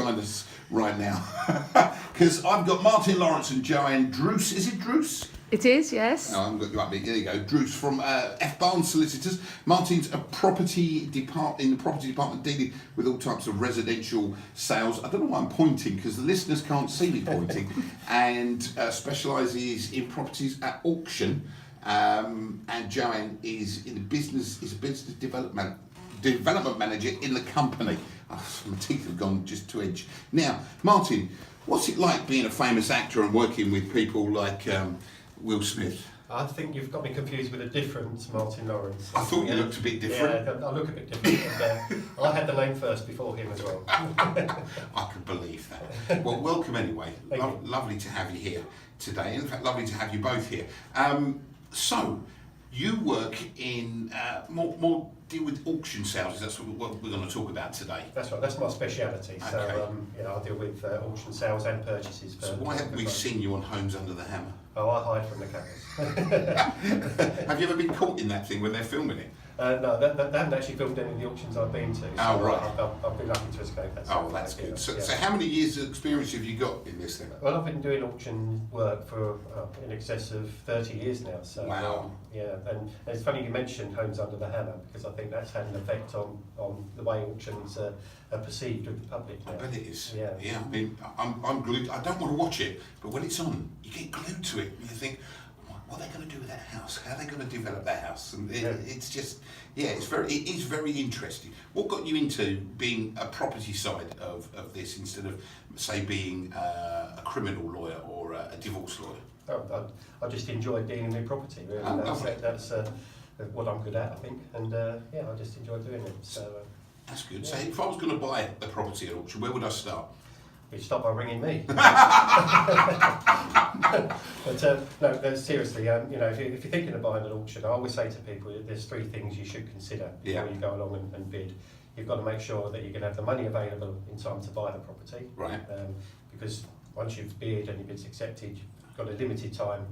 behind us right now. Because I've got Martin Lawrence and Joanne Druce. Is it Druce? It is, yes. No, I've got right. There you go, Druce from F. Barnes Solicitors. Martin's a in the property department, dealing with all types of residential sales. I don't know why I'm pointing because the listeners can't see me pointing, and specialises in properties at auction. And Joanne is a business development manager in the company. Oh, my teeth have gone just to edge. Now, Martin, what's it like being a famous actor and working with people like Will Smith? I think you've got me confused with a different Martin Lawrence. I thought you looked a bit different. Yeah, I look a bit different. And, I had the name first before him as well. I could believe that. Well, welcome anyway. Thank you. Lovely to have you here today. In fact, lovely to have you both here. So, you work in more deal with auction sales. That's what we're going to talk about today. That's right. That's my speciality. Okay. So I deal with auction sales and purchases. So why haven't we seen you on Homes Under the Hammer? Oh, I hide from the cameras. Have you ever been caught in that thing when they're filming it? No, they haven't actually filmed any of the auctions I've been to. So Oh, right. I've been lucky to escape that. Oh, that's good. So how many years of experience have you got in this thing? Well, I've been doing auction work for in excess of 30 years now. So Wow. Yeah, and it's funny you mentioned Homes Under the Hammer because I think that's had an effect on the way auctions are perceived with the public now. I bet it is. Yeah. I mean, I'm glued. I don't want to watch it, but when it's on, you get glued to it. And you think, what are they going to do with that house? How are they going to develop that house? And it's just, it is very interesting. What got you into being a property side of this instead of, say, being a criminal lawyer or a divorce lawyer? I just enjoy dealing with property. Really, that's what I'm good at, I think, and I just enjoy doing it. So that's good. So if I was going to buy a property at auction, where would I start? you start by ringing me. But no, seriously, if you're thinking of buying an auction, I always say to people there's three things you should consider before you go along and bid. You've got to make sure that you're going to have the money available in time to buy the property. Right. Because once you've bid and your bid's accepted, you've got a limited time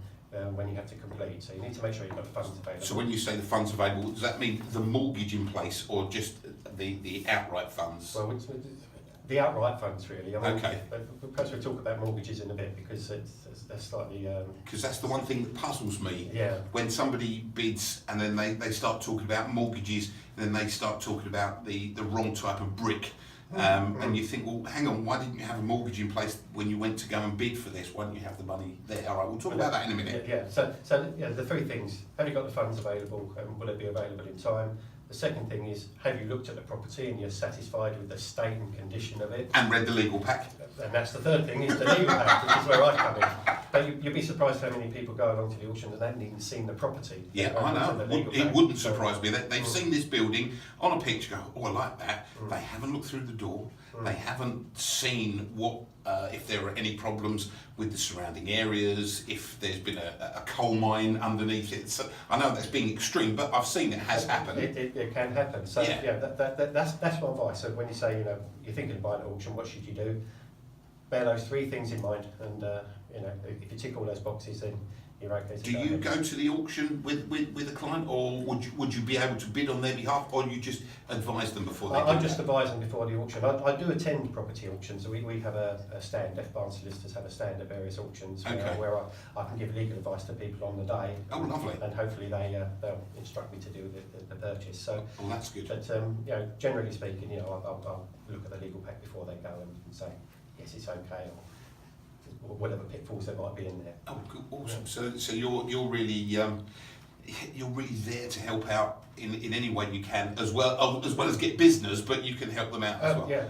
when you have to complete. So you need to make sure you've got the funds available. So when you say the funds available, does that mean the mortgage in place or just the outright funds? Well, the outright funds, really. I mean, okay. Perhaps we'll talk about mortgages in a bit because they're slightly... Because that's the one thing that puzzles me. Yeah. When somebody bids and then they start talking about mortgages and then they start talking about the wrong type of brick. And you think, well, hang on, why didn't you have a mortgage in place when you went to go and bid for this? Why didn't you have the money there? All right, we'll talk about that in a minute. Yeah. So the three things: have you got the funds available, and will it be available in time? The second thing is, have you looked at the property and you're satisfied with the state and condition of it? And read the legal pack. And that's the third thing, is the legal pack, which is where I come in. But you'll be surprised how many people go along to the auction and they haven't even seen the property. Yeah, I know. It wouldn't surprise me. They've seen this building on a picture, go, oh, I like that. They haven't looked through the door. They haven't seen what if there are any problems with the surrounding areas, if there's been a coal mine underneath it. So I know that's being extreme, but I've seen it has happened. It can happen. So that's my advice. So when you say you're thinking of buying an auction, what should you do? Bear those three things in mind, and if you tick all those boxes, then you're okay. Do you go to the auction with a client, or would you be able to bid on their behalf, or you just advise them before they do I just advise them before the auction. I do attend property auctions. We have a stand. F. Barnes Solicitors have a stand at various auctions where I can give legal advice to people on the day. Oh, lovely. And hopefully they'll instruct me to do the purchase. So, well, that's good. But generally speaking, I'll look at the legal pack before they go and say yes, it's okay, or whatever pitfalls there might be in there. Oh, good, awesome. So you're really there to help out in any way you can, as well as get business, but you can help them out as well. Yeah.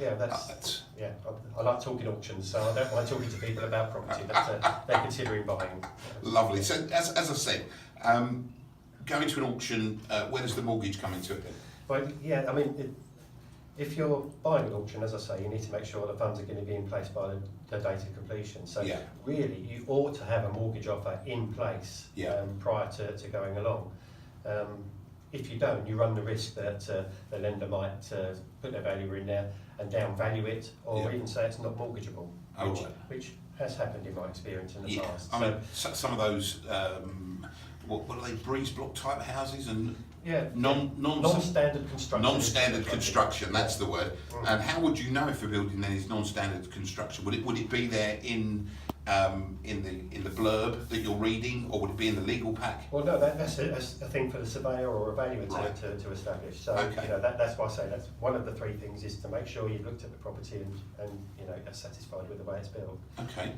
I like talking auctions, so I don't mind talking to people about property that they're considering buying. Lovely. So as I said, going to an auction, where does the mortgage come into it then? Well, yeah, I mean, if you're buying an auction, as I say, you need to make sure the funds are going to be in place by the date of completion. So really, you ought to have a mortgage offer in place prior to going along. If you don't, you run the risk that the lender might put their valuer in there and downvalue it, or even say it's not mortgageable, which has happened in my experience in the past. I mean, some of those what are they, breeze block type houses and non-standard construction. Non-standard construction, that's the word. And how would you know if a building then is non-standard construction? Would it be there in the blurb that you're reading, or would it be in the legal pack? Well, no, that's a thing for the surveyor or a valuer to establish. So that's why I say that's one of the three things, is to make sure you've looked at the property and are satisfied with the way it's built. Okay.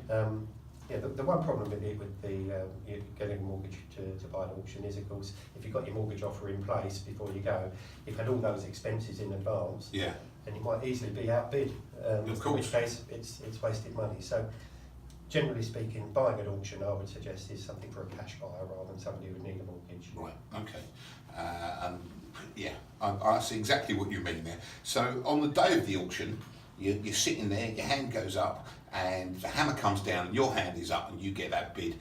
The one problem with getting a mortgage to buy an auction is, of course, if you've got your mortgage offer in place before you go, you've had all those expenses in advance, and you might easily be outbid. Of course. In which case, it's wasted money. So, generally speaking, buying at auction, I would suggest, is something for a cash buyer rather than somebody who would need a mortgage. Right. Okay. I see exactly what you mean there. So, on the day of the auction, you're sitting there, your hand goes up, and the hammer comes down, and your hand is up, and you get that bid.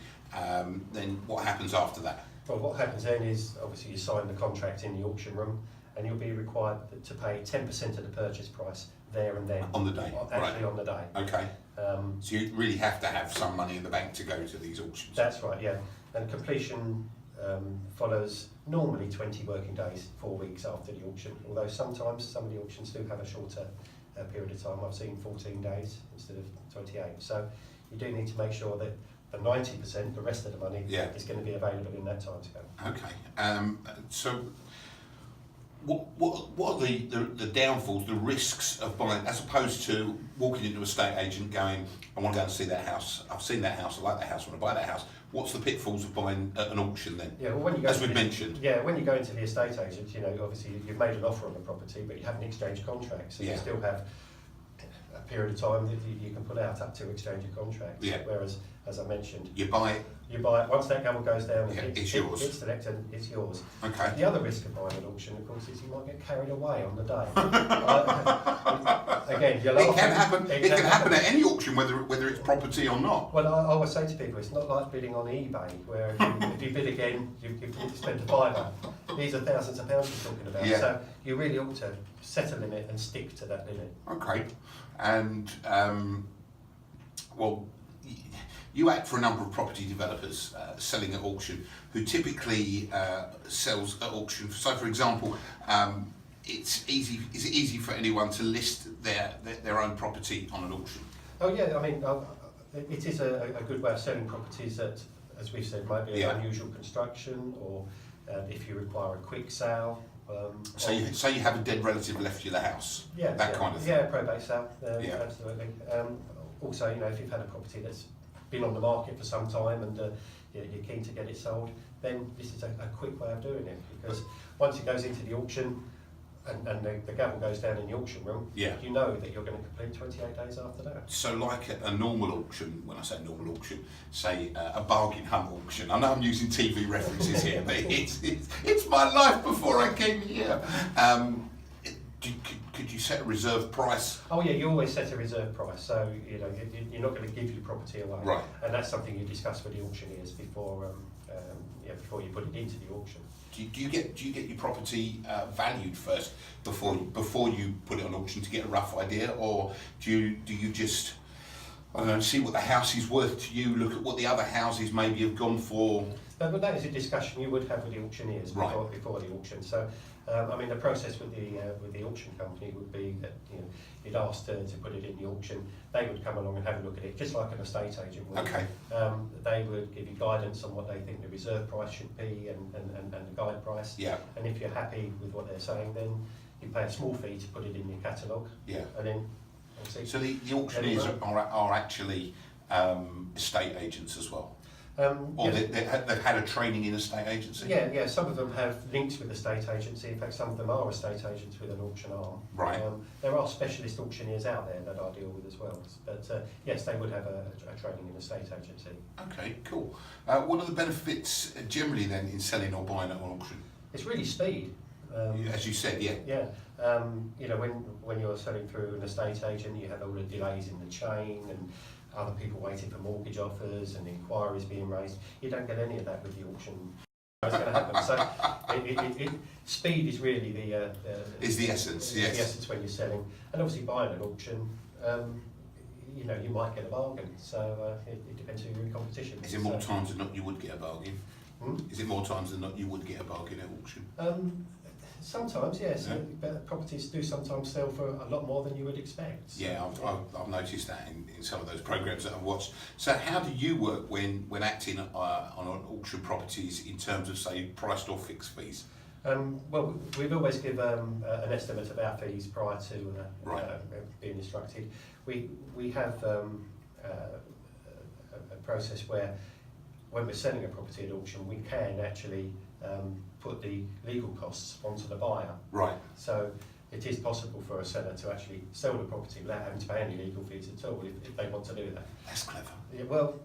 Then what happens after that? Well, what happens then is, obviously, you sign the contract in the auction room, and you'll be required to pay 10% of the purchase price there and then. On the day? Actually, on the day. Okay. So you really have to have some money in the bank to go to these auctions? That's right, yeah. And completion follows normally 20 working days, 4 weeks after the auction, although sometimes some of the auctions do have a shorter period of time. I've seen 14 days instead of 28. So you do need to make sure that the 90%, the rest of the money, is going to be available in that time scale. Okay. So what are the downfalls, the risks of buying, as opposed to walking into a estate agent going, I want to go and see that house, I've seen that house, I like that house, I want to buy that house. What's the pitfalls of buying at an auction then? Yeah, well, when you go as we've mentioned. Yeah, when you go into the estate agent, obviously you've made an offer on the property, but you haven't exchanged contracts, so you still have a period of time that you can put out up to exchange your contracts. Yeah. Whereas, as I mentioned, you buy it. Once that gavel goes down, it's yours. It's selected, it's yours. Okay. The other risk of buying an auction, of course, is you might get carried away on the day. Again, it can happen. It can happen at any auction, whether it's property or not. Well, I always say to people, it's not like bidding on eBay, where if you bid again, you spend a fiver. These are thousands of pounds we're talking about. So you really ought to set a limit and stick to that limit. Okay. And you act for a number of property developers selling at auction, who typically sells at auction. So, for example, is it easy for anyone to list their own property on an auction? Oh yeah, I mean, it is a good way of selling properties that, as we've said, might be an unusual construction, or if you require a quick sale. So you have a dead relative left you the house. That kind of thing. Yeah, probate sale. Absolutely. Also, if you've had a property that's been on the market for some time and you're keen to get it sold, then this is a quick way of doing it, because once it goes into the auction and the gavel goes down in the auction room, you know that you're going to complete 28 days after that. So like a normal auction, when I say normal auction, say a bargain hunt auction, I know I'm using TV references here, but it's my life before I came here. Could you set a reserve price? Oh yeah, you always set a reserve price, so you're not going to give your property away, right? And that's something you discuss with the auctioneers before you put it into the auction. Do you get your property valued first before you put it on auction to get a rough idea, or do you just see what the house is worth to you, look at what the other houses maybe have gone for? But that is a discussion you would have with the auctioneers before the auction. So, the process with the auction company would be that you'd ask to put it in the auction. They would come along and have a look at it, just like an estate agent would. Okay. They would give you guidance on what they think the reserve price should be and the guide price. Yeah. And if you're happy with what they're saying, then you pay a small fee to put it in your catalogue. Yeah. And then. So the auctioneers are actually estate agents as well? They've had a training in estate agency? Yeah, some of them have links with estate agency. In fact, some of them are estate agents with an auction arm. Right. There are specialist auctioneers out there that I deal with as well. But yes, they would have a training in estate agency. Okay, cool. What are the benefits generally then in selling or buying at an auction? It's really speed. As you said, yeah. Yeah. When you're selling through an estate agent, you have all the delays in the chain and other people waiting for mortgage offers and inquiries being raised. You don't get any of that with the auction. It's going to happen. So speed is really the essence. Yes. The essence when you're selling, and obviously buying an auction. You might get a bargain. So it depends who you're in competition with. Is there more times than not you would get a bargain? Is it more times than not you would get a bargain at auction? Sometimes, yes. Properties do sometimes sell for a lot more than you would expect. Yeah, I've noticed that in some of those programs that I've watched. So how do you work when acting on auction properties in terms of, say, priced or fixed fees? Well, we'd always give an estimate of our fees prior to being instructed. We have a process where, when we're selling a property at auction, we can actually put the legal costs onto the buyer. Right. So it is possible for a seller to actually sell the property without having to pay any legal fees at all if they want to do that. That's clever. Yeah, well,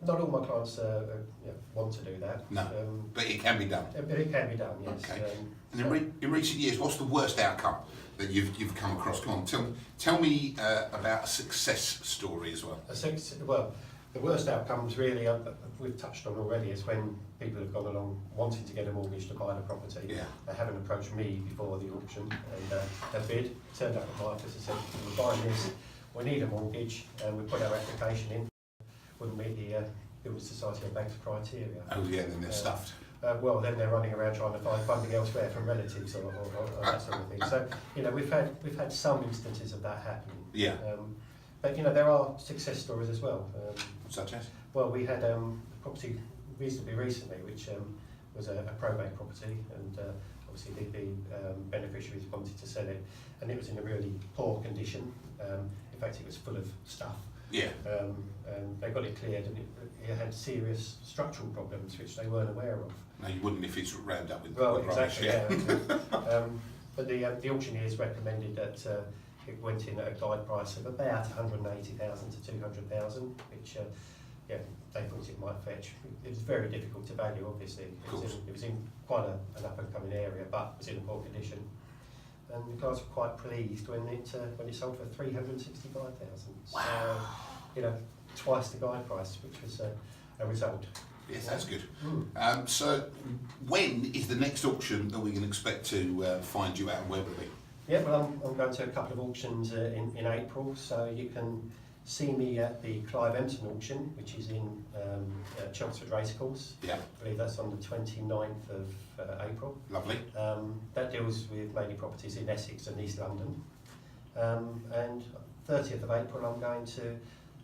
not all my clients want to do that. No, but it can be done. But it can be done, yes. Okay. And in recent years, what's the worst outcome that you've come across? Come on, tell me about a success story as well. Well, the worst outcomes really we've touched on already is when people have gone along wanting to get a mortgage to buy the property. Yeah. They haven't approached me before the auction and have bid, turned up at my office and said, we're buying this, we need a mortgage, and we put our application in, wouldn't meet the Building Society of Banks criteria. Oh yeah, then they're stuffed. Well, then they're running around trying to find funding elsewhere from relatives or that sort of thing. So, we've had some instances of that happening. Yeah. But there are success stories as well. Such as? Well, we had a property reasonably recently, which was a probate property, and obviously the beneficiaries wanted to sell it, and it was in a really poor condition. In fact, it was full of stuff. Yeah. And they got it cleared, and it had serious structural problems which they weren't aware of. No, you wouldn't if it's rammed up with exactly. rubbish. Yeah. But the auctioneers recommended that it went in at a guide price of about 180,000 to 200,000, which they thought it might fetch. It was very difficult to value, obviously. It was in quite an up and coming area, but was in a poor condition. And the guys were quite pleased when it sold for 365,000. Wow. So, twice the guide price, which was a result. Yes, that's good. So, when is the next auction that we can expect to find you at, and where will it be? Yeah, well, I'm going to a couple of auctions in April, so you can see me at the Clive Empton auction, which is in Chelmsford Racecourse. Yeah. I believe that's on the 29th of April. Lovely. That deals with mainly properties in Essex and East London. And 30th of April I'm going to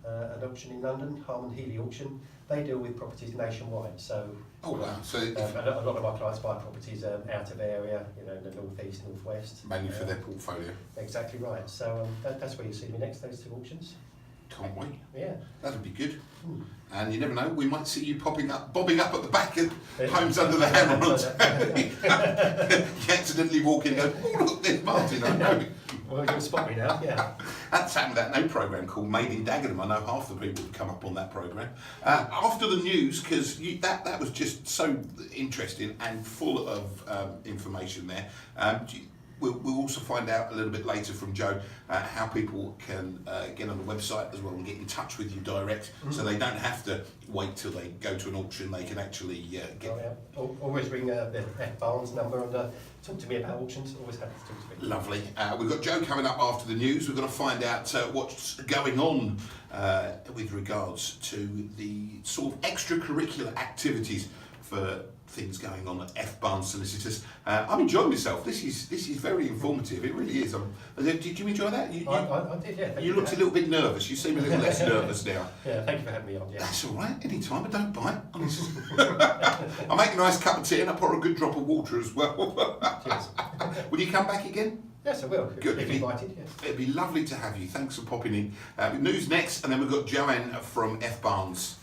an auction in London, Harman Healy auction. They deal with properties nationwide, so oh wow! So a lot of my clients buy properties out of area, in the north east, north west. mainly for their portfolio. Exactly right. So that's where you see me next. Those two auctions. Can't wait. Yeah. That'll be good. And you never know, we might see you bobbing up at the back of Homes Under the Hammer on telly. You accidentally walk in and go, oh look, there's Martin, I know. Well, you'll spot me now, yeah. That's happened that new programme called Made in Dagenham. I know half the people have come up on that programme. After the news, because that was just so interesting and full of information there. We'll also find out a little bit later from Joe how people can get on the website as well and get in touch with you direct, so they don't have to wait till they go to an auction. They can actually get. Oh, yeah. Always ring the F Barnes number and talk to me about auctions. Always happy to talk to me. Lovely. We've got Joe coming up after the news. We're going to find out what's going on with regards to the sort of extracurricular activities for things going on at F Barnes Solicitors. I'm enjoying myself. This is very informative. It really is. Did you enjoy that? I did, yeah. You looked a little bit nervous. You seem a little less nervous now. Yeah, thank you for having me on. Yeah. That's all right. Anytime, but don't bite. Honestly. I'll make a nice cup of tea and I'll pour a good drop of water as well. Cheers. Will you come back again? Yes, I will. Good. If invited, yes. It'd be lovely to have you. Thanks for popping in. News next, and then we've got Joanne from F Barnes.